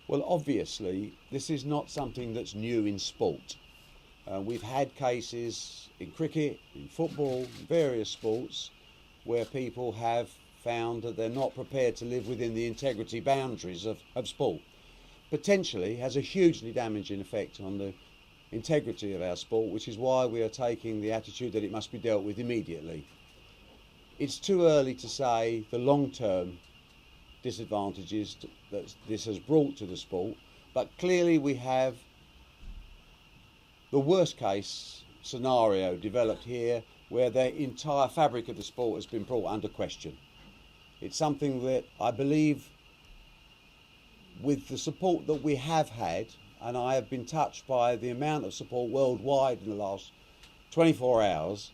Well, obviously, this is not something that's new in sport. We've had cases in cricket, in football, in various sports, where people have found that they're not prepared to live within the integrity boundaries of sport. Potentially has a hugely damaging effect on the integrity of our sport, which is why we are taking the attitude that it must be dealt with immediately. It's too early to say the long-term disadvantages that this has brought to the sport, but clearly we have the worst case scenario developed here where the entire fabric of the sport has been brought under question. It's something that I believe, with the support that we have had, and I have been touched by the amount of support worldwide in the last 24 hours,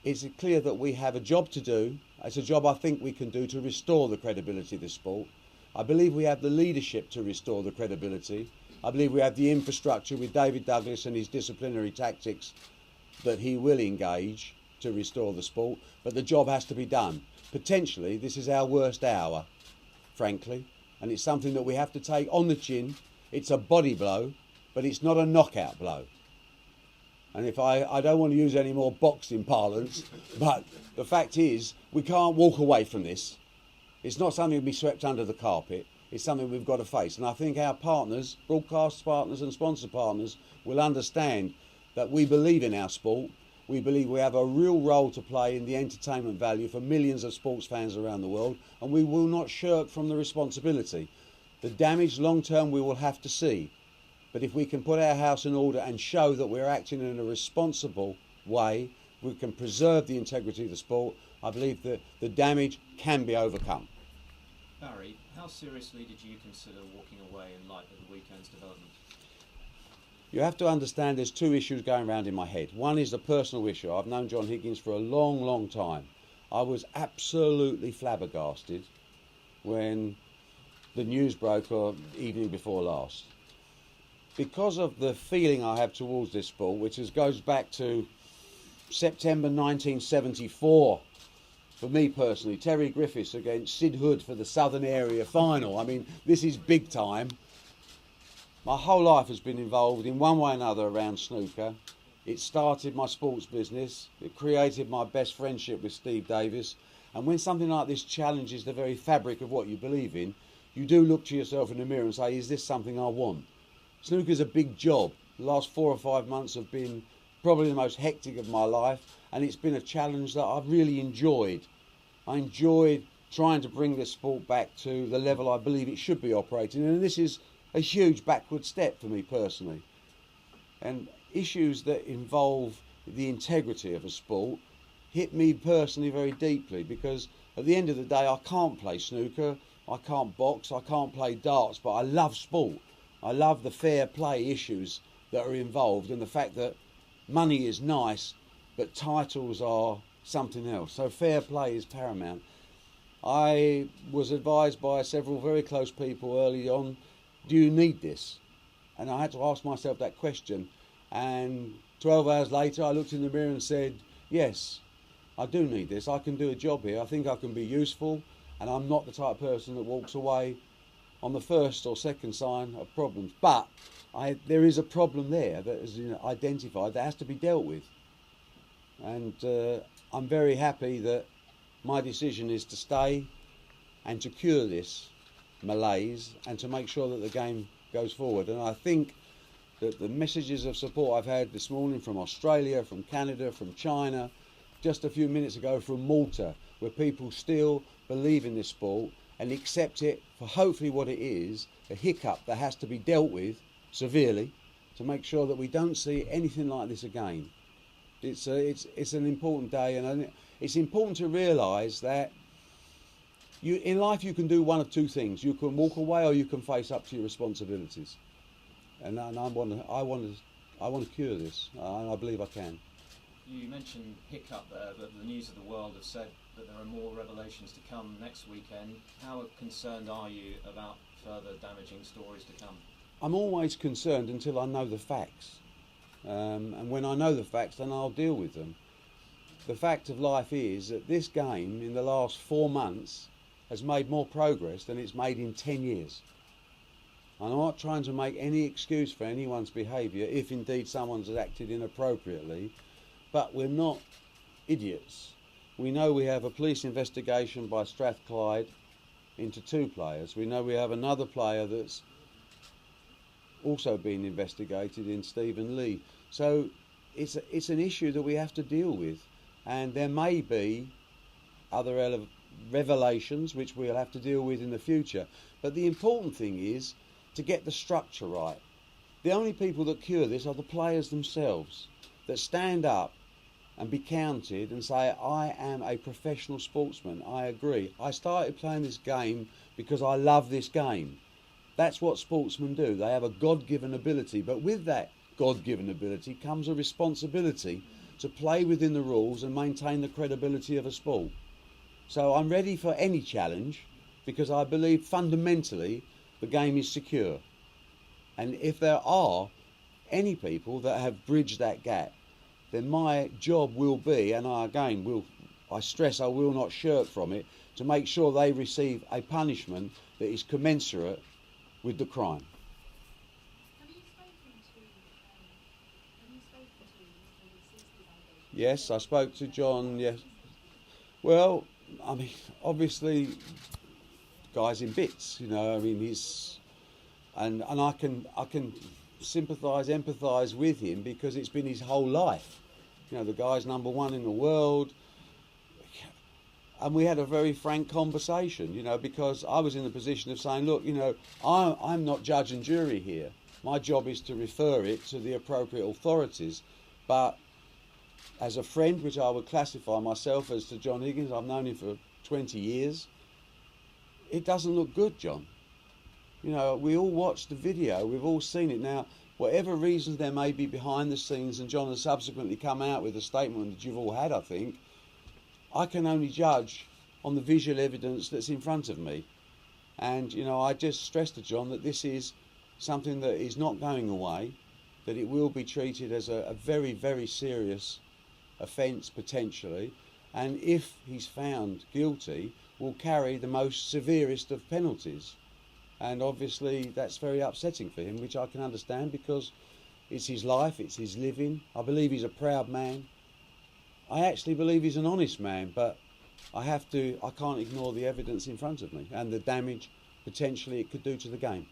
it's clear that we have a job to do. It's a job I think we can do to restore the credibility of the sport. I believe we have the leadership to restore the credibility. I believe we have the infrastructure with David Douglas and his disciplinary tactics that he will engage to restore the sport, but the job has to be done. Potentially, this is our worst hour, frankly, and it's something that we have to take on the chin. It's a body blow, but it's not a knockout blow. And if I don't want to use any more boxing parlance, but the fact is, we can't walk away from this. It's not something to be swept under the carpet. It's something we've got to face. And I think our partners, broadcast partners and sponsor partners, will understand that we believe in our sport. We believe we have a real role to play in the entertainment value for millions of sports fans around the world, and we will not shirk from the responsibility. The damage long term we will have to see. But if we can put our house in order and show that we're acting in a responsible way, we can preserve the integrity of the sport, I believe that the damage can be overcome. Barry, how seriously did you consider walking away in light of the weekend's development? You have to understand there's two issues going around in my head. One is the personal issue. I've known John Higgins for a long, long time. I was absolutely flabbergasted when the news broke the evening before last. Because of the feeling I have towards this sport, which goes back to September 1974, for me personally, Terry Griffiths against Sid Hood for the Southern Area Final. I mean, this is big time. My whole life has been involved in one way or another around snooker. It started my sports business. It created my best friendship with Steve Davis. And when something like this challenges the very fabric of what you believe in, you do look to yourself in the mirror and say, is this something I want? Snooker's a big job. The last 4 or 5 months have been probably the most hectic of my life, and it's been a challenge that I've really enjoyed. I enjoyed trying to bring this sport back to the level I believe it should be operating, and this is a huge backward step for me personally. And issues that involve the integrity of a sport hit me personally very deeply, because at the end of the day I can't play snooker, I can't box, I can't play darts, but I love sport. I love the fair play issues that are involved, and the fact that money is nice, but titles are something else. So fair play is paramount. I was advised by several very close people early on, do you need this? And I had to ask myself that question. And 12 hours later, I looked in the mirror and said, yes, I do need this. I can do a job here. I think I can be useful, and I'm not the type of person that walks away on the first or second sign of problems. But there is a problem there that is identified that has to be dealt with. And I'm very happy that my decision is to stay and to cure this malaise and to make sure that the game goes forward. And I think that the messages of support I've had this morning from Australia, from Canada, from China, just a few minutes ago from Malta, where people still believe in this sport and accept it for hopefully what it is, a hiccup that has to be dealt with severely to make sure that we don't see anything like this again. It's an important day, and it's important to realise that in life you can do one of two things. You can walk away or you can face up to your responsibilities. And I want to cure this, and I believe I can. You mentioned hiccup there, but the news of the world have said that there are more revelations to come next weekend. How concerned are you about further damaging stories to come? I'm always concerned until I know the facts. And when I know the facts, then I'll deal with them. The fact of life is that this game, in the last 4 months, has made more progress than it's made in 10 years. I'm not trying to make any excuse for anyone's behaviour if indeed someone's acted inappropriately, but we're not idiots. We know we have a police investigation by Strathclyde into 2 players. We know we have another player that's also being investigated in Stephen Lee. So it's an issue that we have to deal with, and there may be other revelations which we'll have to deal with in the future. But the important thing is to get the structure right. The only people that cure this are the players themselves, that stand up and be counted and say, I am a professional sportsman. I agree. I started playing this game because I love this game. That's what sportsmen do. They have a God-given ability, but with that God-given ability comes a responsibility to play within the rules and maintain the credibility of a sport. So I'm ready for any challenge because I believe fundamentally the game is secure. And if there are any people that have bridged that gap, then my job will be, and I stress I will not shirk from it, to make sure they receive a punishment that is commensurate with the crime. Yes, I spoke to John. Yes. Well, I mean, obviously, the guy's in bits. You know, I mean, and I can sympathise, empathise with him because it's been his whole life. You know, the guy's #1 in the world. And we had a very frank conversation, you know, because I was in the position of saying, look, you know, I'm not judge and jury here. My job is to refer it to the appropriate authorities. But as a friend, which I would classify myself as to John Higgins, I've known him for 20 years, it doesn't look good, John. You know, we all watched the video, we've all seen it. Now, whatever reasons there may be behind the scenes, and John has subsequently come out with a statement that you've all had, I think, I can only judge on the visual evidence that's in front of me. And, you know, I just stressed to John that this is something that is not going away, that it will be treated as a very, very serious offence potentially, and if he's found guilty, will carry the most severest of penalties. And obviously that's very upsetting for him, which I can understand because it's his life, it's his living. I believe he's a proud man. I actually believe he's an honest man, but I can't ignore the evidence in front of me and the damage potentially it could do to the game.